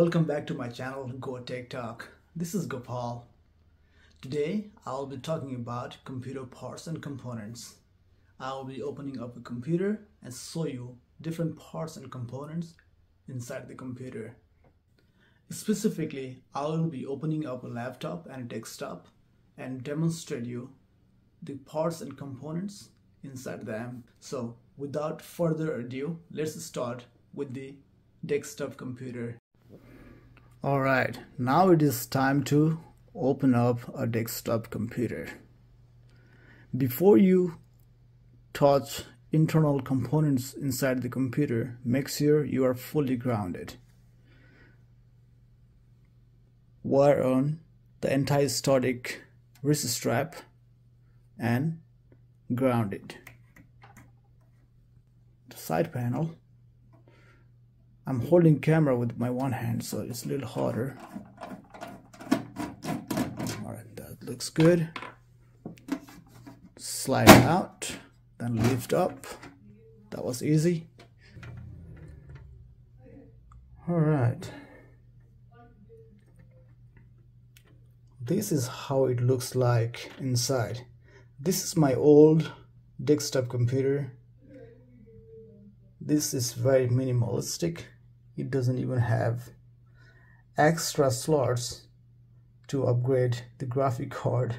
Welcome back to my channel Go Tech Talk. This is Gopal. Today I'll be talking about computer parts and components. I'll be opening up a computer and show you different parts and components inside the computer. Specifically, I will be opening up a laptop and a desktop and demonstrate you the parts and components inside them. So without further ado, let's start with the desktop computer. Alright, now it is time to open up a desktop computer. Before you touch internal components inside the computer, make sure you are fully grounded. Wire on the anti-static wrist strap and grounded. The side panel. I'm holding camera with my one hand, so it's a little harder. Alright, that looks good. Slide out, then lift up. That was easy. Alright. This is how it looks like inside. This is my old desktop computer. This is very minimalistic. It doesn't even have extra slots to upgrade the graphic card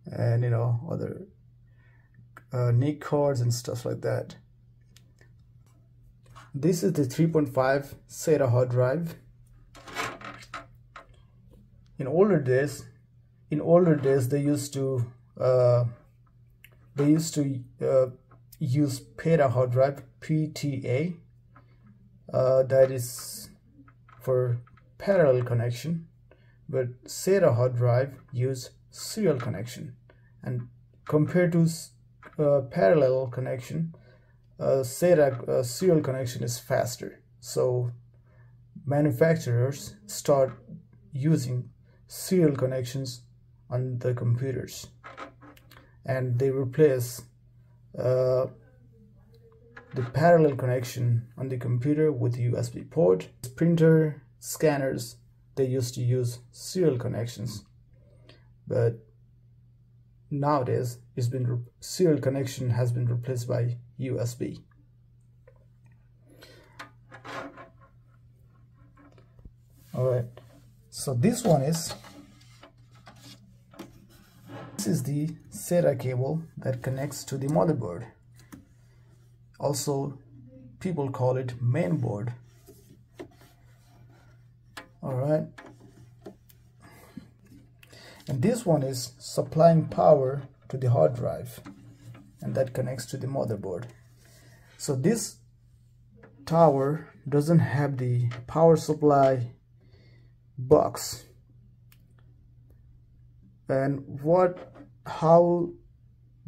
and other NIC cards and stuff like that. This is the 3.5 SATA hard drive. In older days they used to use PETA hard drive, PTA. That is for parallel connection, but SATA hard drive use serial connection, and compared to parallel connection, SATA serial connection is faster. So manufacturers start using serial connections on the computers, and they replace the parallel connection on the computer with USB port. Printer, scanners, they used to use serial connections, but nowadays serial connection has been replaced by USB. Alright, so this is the SATA cable that connects to the motherboard. Also, people call it main board. Alright, and this one is supplying power to the hard drive, and that connects to the motherboard. So this tower doesn't have the power supply box, and how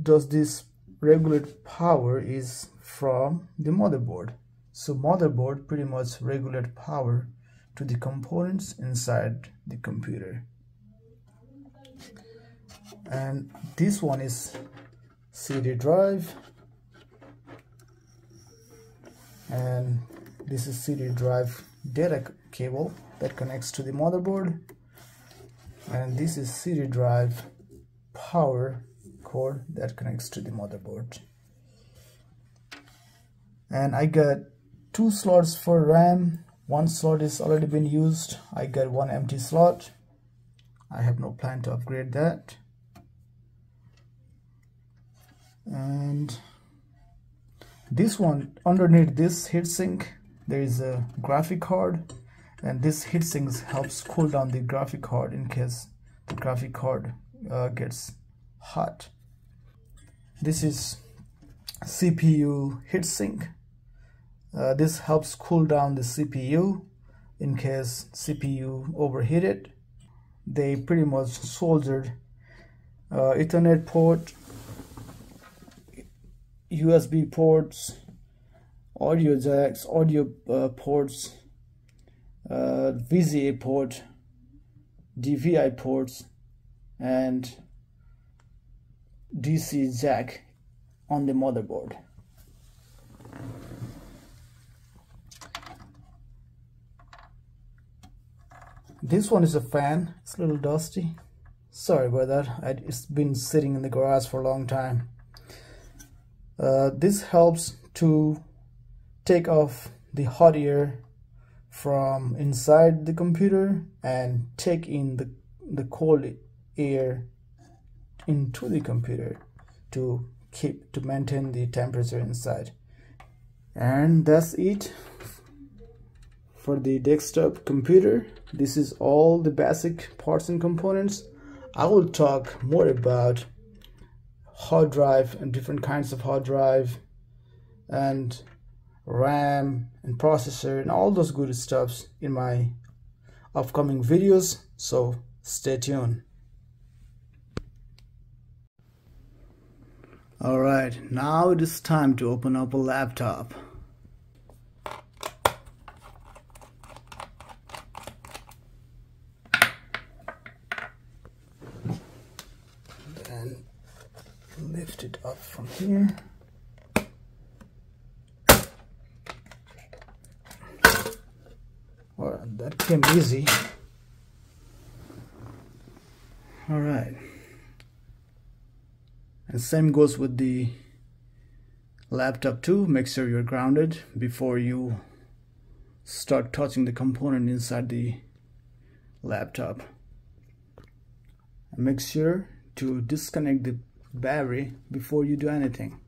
does this regulate power is from the motherboard. So motherboard pretty much regulate power to the components inside the computer. And this one is CD drive, and this is CD drive data cable that connects to the motherboard, and this is CD drive power cord that connects to the motherboard. And I got 2 slots for RAM. 1 slot is already been used. I got 1 empty slot. I have no plan to upgrade that. And this one, underneath this heatsink, there is a graphic card, and this heatsink helps cool down the graphic card in case the graphic card gets hot. This is CPU heatsink. This helps cool down the CPU in case CPU overheated. They pretty much soldered Ethernet port, USB ports, audio jacks, audio ports, VGA port, DVI ports, and DC jack on the motherboard. This one is a fan. It's a little dusty. Sorry about that. It's been sitting in the garage for a long time. This helps to take off the hot air from inside the computer and take in the cold air into the computer to maintain the temperature inside. And that's it for the desktop computer. This is all the basic parts and components. I will talk more about hard drive and different kinds of hard drive and RAM and processor and all those good stuffs in my upcoming videos, so stay tuned. Alright, now it is time to open up a laptop. Then lift it up from here. Well, that came easy. Alright. And same goes with the laptop too. Make sure you're grounded before you start touching the component inside the laptop. And make sure to disconnect the battery before you do anything.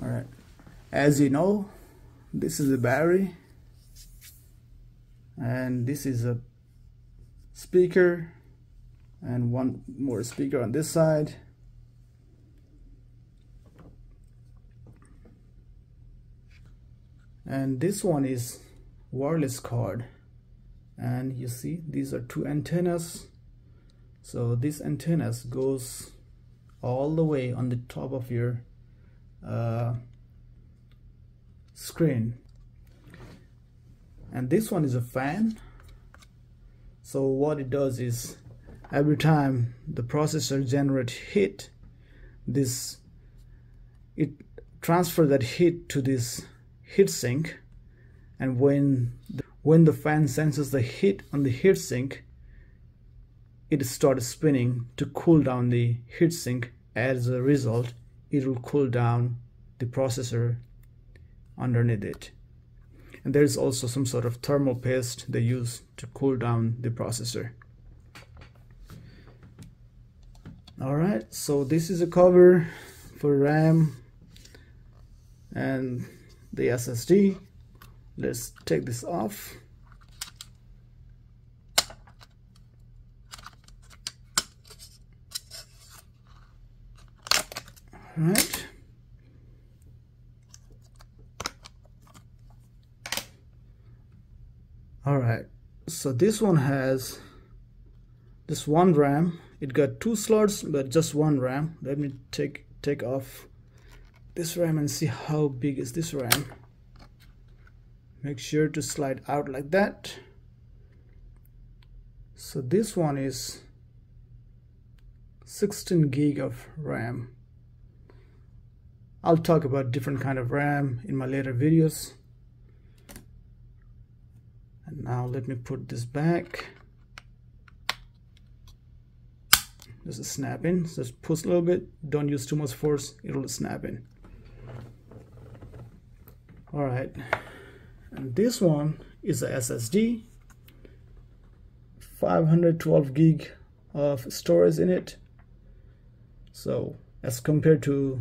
Alright, as you know, this is the battery and this is a speaker and one more speaker on this side. And this one is wireless card, and you see these are two antennas. So this antennas goes all the way on the top of your screen. And this one is a fan. So what it does is every time the processor generates heat, it transfers that heat to this heatsink, and when the fan senses the heat on the heatsink, it starts spinning to cool down the heatsink. As a result, it will cool down the processor underneath it. And there is also some sort of thermal paste they use to cool down the processor. Alright, so this is a cover for RAM and the SSD. Let's take this off. Alright. Alright, so this one has this one RAM. It got two slots but just one RAM. Let me take off this RAM and see how big is this RAM. Make sure to slide out like that. So this one is 16 gig of RAM. I'll talk about different kind of RAM in my later videos. And now let me put this back. Just snap in. Just push a little bit. Don't use too much force. It'll snap in. Alright. And this one is a SSD. 512 gig of storage in it. So as compared to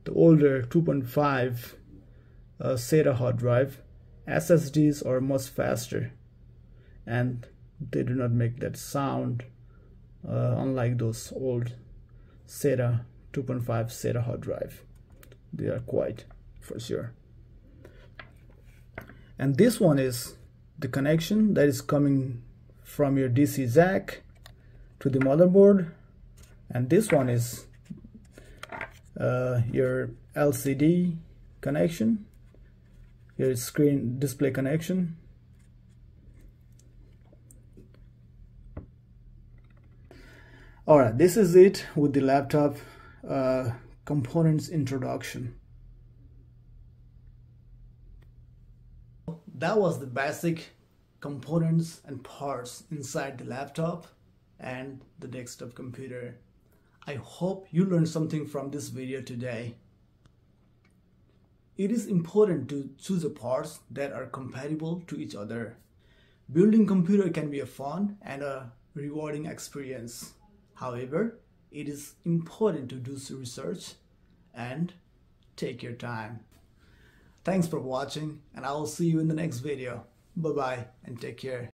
the older 2.5 SATA hard drive, SSDs are much faster and they do not make that sound unlike those old SATA 2.5 SATA hard drive. They are quiet for sure. And this one is the connection that is coming from your DC jack to the motherboard, and this one is your LCD connection, your screen display connection. Alright, this is it with the laptop components introduction. That was the basic components and parts inside the laptop and the desktop computer. I hope you learned something from this video today. It is important to choose the parts that are compatible to each other. Building computer can be a fun and a rewarding experience. However, it is important to do research and take your time. Thanks for watching, and I will see you in the next video. Bye bye and take care.